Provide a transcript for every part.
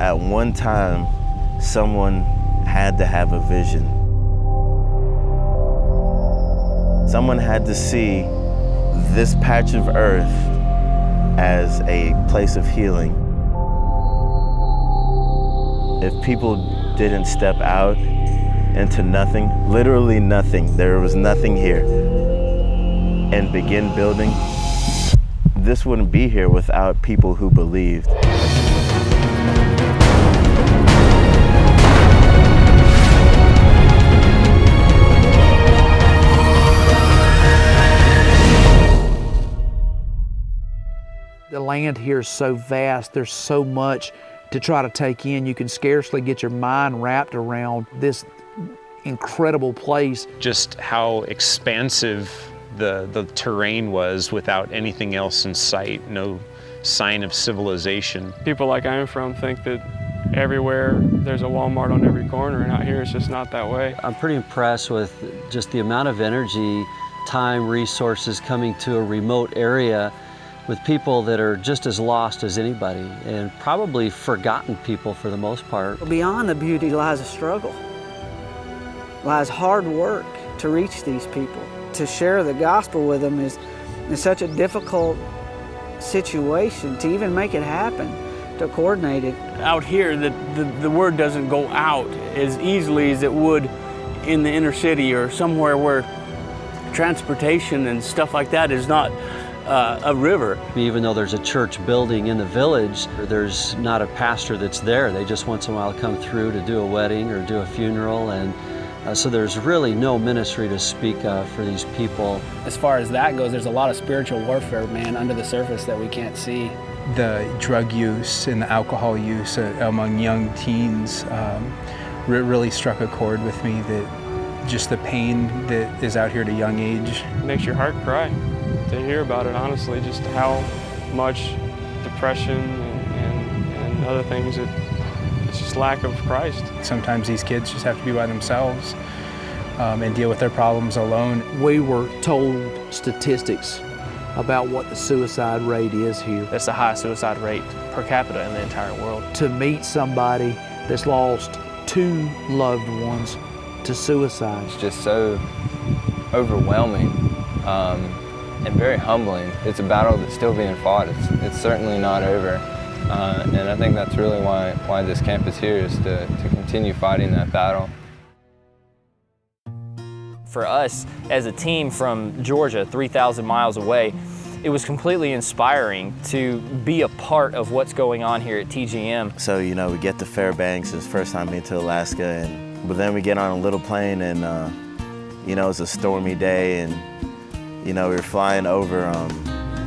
At one time, someone had to have a vision. Someone had to see this patch of earth as a place of healing. If people didn't step out into nothing, literally nothing, there was nothing here, and begin building, this wouldn't be here without people who believed. The land here is so vast, there's so much to try to take in. You can scarcely get your mind wrapped around this incredible place. Just how expansive the terrain was without anything else in sight, no sign of civilization. People like I'm from think that everywhere there's a Walmart on every corner, and out here it's just not that way. I'm pretty impressed with just the amount of energy, time, resources coming to a remote area with people that are just as lost as anybody, and probably forgotten people for the most part. Beyond the beauty lies a struggle, lies hard work to reach these people. To share the gospel with them is such a difficult situation, to even make it happen, to coordinate it. Out here, the word doesn't go out as easily as it would in the inner city or somewhere where transportation and stuff like that is not a river. Even though there's a church building in the village, there's not a pastor that's there. They just once in a while come through to do a wedding or do a funeral, and so there's really no ministry to speak of for these people. As far as that goes, there's a lot of spiritual warfare, man, under the surface that we can't see. The drug use and the alcohol use among young teens really struck a chord with me, that just the pain that is out here at a young age. It makes your heart cry to hear about it, honestly, just how much depression and other things, it's just lack of Christ. Sometimes these kids just have to be by themselves and deal with their problems alone. We were told statistics about what the suicide rate is here. That's the highest suicide rate per capita in the entire world. To meet somebody that's lost 2 loved ones to suicide. It's just so overwhelming and very humbling. It's a battle that's still being fought. It's certainly not over. And I think that's really why this camp is here, is to continue fighting that battle. For us as a team from Georgia, 3,000 miles away, it was completely inspiring to be a part of what's going on here at TGM. So, you know, we get to Fairbanks, it's the first time being to Alaska, but then we get on a little plane and, you know, it's a stormy day, and, you know, we were flying over,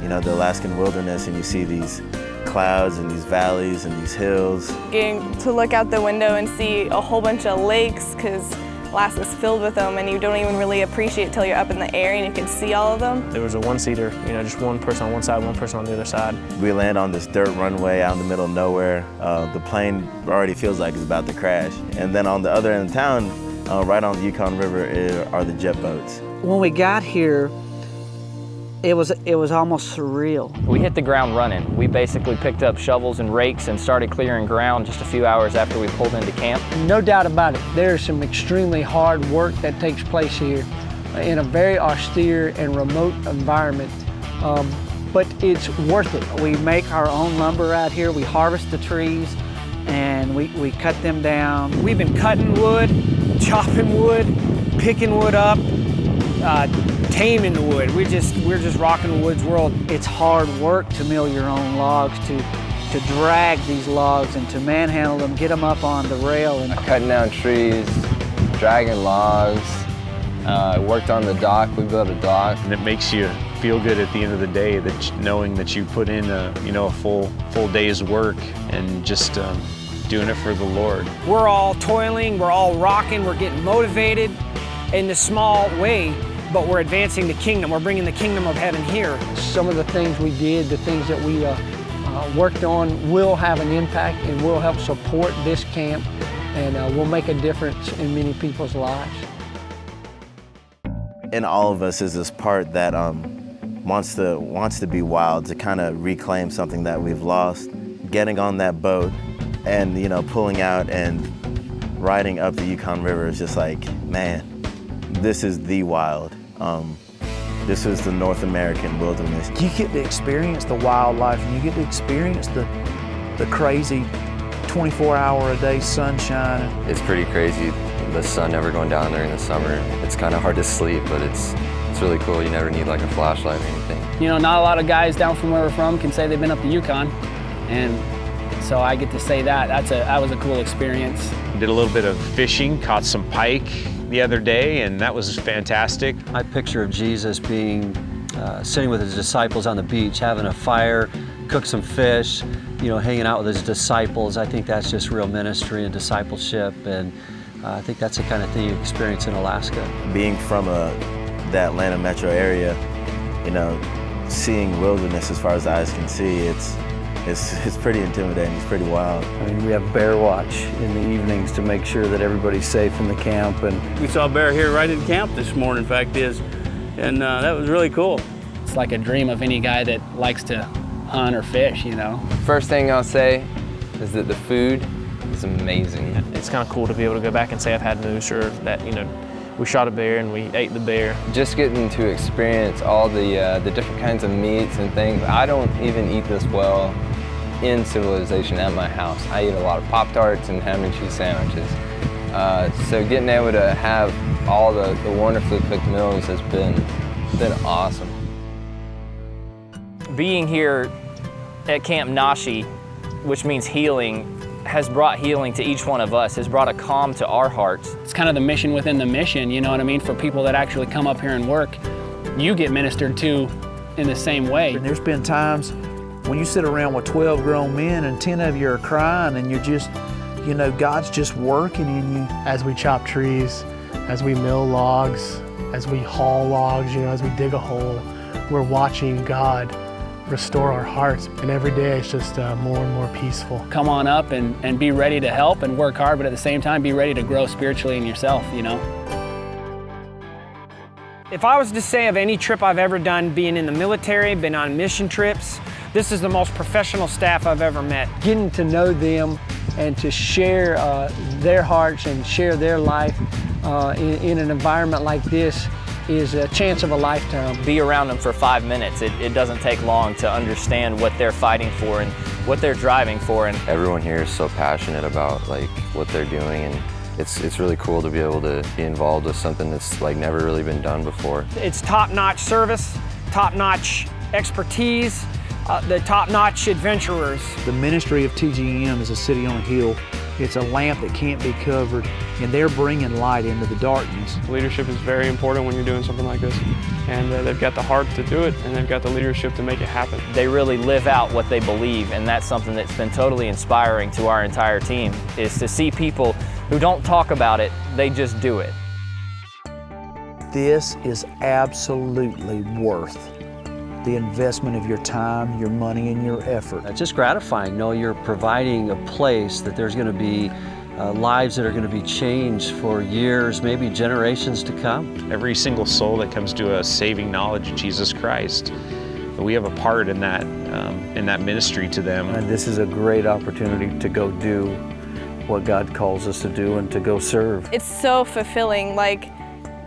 you know, the Alaskan wilderness, and you see these clouds and these valleys and these hills. Getting to look out the window and see a whole bunch of lakes, because Alaska's filled with them, and you don't even really appreciate it till you're up in the air and you can see all of them. There was a one-seater, you know, just one person on one side, one person on the other side. We land on this dirt runway out in the middle of nowhere. The plane already feels like it's about to crash. And then on the other end of town, right on the Yukon River, are the jet boats. When we got here, it was almost surreal. We hit the ground running. We basically picked up shovels and rakes and started clearing ground just a few hours after we pulled into camp. No doubt about it, there's some extremely hard work that takes place here in a very austere and remote environment, but it's worth it. We make our own lumber out here. We harvest the trees and we cut them down. We've been cutting wood, chopping wood, picking wood up, taming the wood. We're just rocking the woods world. It's hard work to mill your own logs, to drag these logs and to manhandle them, get them up on the rail. And cutting down trees, dragging logs, worked on the dock. We built a dock. And it makes you feel good at the end of the day, that knowing that you put in a full day's work and just doing it for the Lord. We're all toiling, we're all rocking, we're getting motivated in a small way, but we're advancing the kingdom. We're bringing the kingdom of heaven here. Some of the things we did, the things that we worked on will have an impact and will help support this camp, and will make a difference in many people's lives. In all of us is this part that wants to be wild, to kind of reclaim something that we've lost. Getting on that boat And, you know, pulling out and riding up the Yukon River is just like, man, this is the wild. This is the North American wilderness. You get to experience the wildlife, and you get to experience the crazy 24-hour-a-day sunshine. It's pretty crazy, the sun never going down during the summer. It's kind of hard to sleep, but it's really cool. You never need like a flashlight or anything. You know, not a lot of guys down from where we're from can say they've been up the Yukon, and so I get to say that. That was a cool experience. Did a little bit of fishing, caught some pike the other day, and that was fantastic. I picture Jesus being sitting with his disciples on the beach, having a fire, cook some fish, you know, hanging out with his disciples. I think that's just real ministry and discipleship, and I think that's the kind of thing you experience in Alaska. Being from the Atlanta metro area, you know, seeing wilderness as far as the eyes can see, it's pretty intimidating, it's pretty wild. I mean, we have bear watch in the evenings to make sure that everybody's safe in the camp. And we saw a bear here right in camp this morning, fact is, and that was really cool. It's like a dream of any guy that likes to hunt or fish, you know. First thing I'll say is that the food is amazing. It's kind of cool to be able to go back and say I've had moose, or that, you know, we shot a bear and we ate the bear. Just getting to experience all the different kinds of meats and things. I don't even eat this well in civilization at my house. I eat a lot of Pop-Tarts and ham and cheese sandwiches. So getting able to have all the wonderfully cooked meals has been awesome. Being here at Camp Nashi, which means healing, has brought healing to each one of us, has brought a calm to our hearts. It's kind of the mission within the mission, you know what I mean? For people that actually come up here and work, you get ministered to in the same way. And there's been times when you sit around with 12 grown men and 10 of you are crying, and you're just, you know, God's just working in you. As we chop trees, as we mill logs, as we haul logs, you know, as we dig a hole, we're watching God restore our hearts. And every day it's just more and more peaceful. Come on up and be ready to help and work hard, but at the same time be ready to grow spiritually in yourself, you know. If I was to say of any trip I've ever done, being in the military, been on mission trips, this is the most professional staff I've ever met. Getting to know them and to share their hearts and share their life in an environment like this is a chance of a lifetime. Be around them for 5 minutes. It doesn't take long to understand what they're fighting for and what they're driving for. And everyone here is so passionate about like what they're doing, and it's really cool to be able to be involved with something that's like never really been done before. It's top-notch service, top-notch expertise, the top-notch adventurers. The ministry of TGM is a city on a hill. It's a lamp that can't be covered, and they're bringing light into the darkness. Leadership is very important when you're doing something like this, and they've got the heart to do it, and they've got the leadership to make it happen. They really live out what they believe, and that's something that's been totally inspiring to our entire team, is to see people who don't talk about it, they just do it. This is absolutely worth the investment of your time, your money, and your effort. It's just gratifying. Know you're providing a place that there's going to be lives that are going to be changed for years, maybe generations to come. Every single soul that comes to a saving knowledge of Jesus Christ, we have a part in that ministry to them. And this is a great opportunity to go do what God calls us to do and to go serve. It's so fulfilling. Like,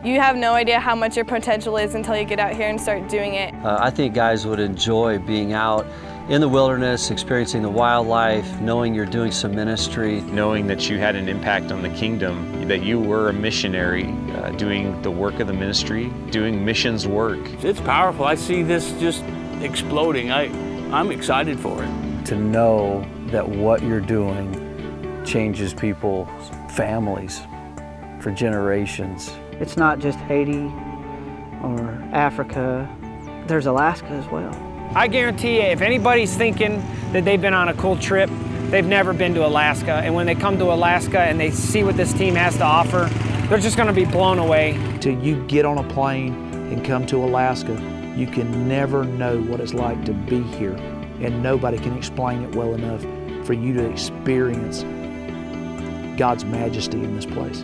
you have no idea how much your potential is until you get out here and start doing it. I think guys would enjoy being out in the wilderness, experiencing the wildlife, knowing you're doing some ministry. Knowing that you had an impact on the kingdom, that you were a missionary doing the work of the ministry, doing missions work. It's powerful. I see this just exploding. I'm excited for it. To know that what you're doing changes people's families for generations. It's not just Haiti or Africa, there's Alaska as well. I guarantee you, if anybody's thinking that they've been on a cool trip, they've never been to Alaska. And when they come to Alaska and they see what this team has to offer, they're just gonna be blown away. Till you get on a plane and come to Alaska, you can never know what it's like to be here. And nobody can explain it well enough for you to experience God's majesty in this place.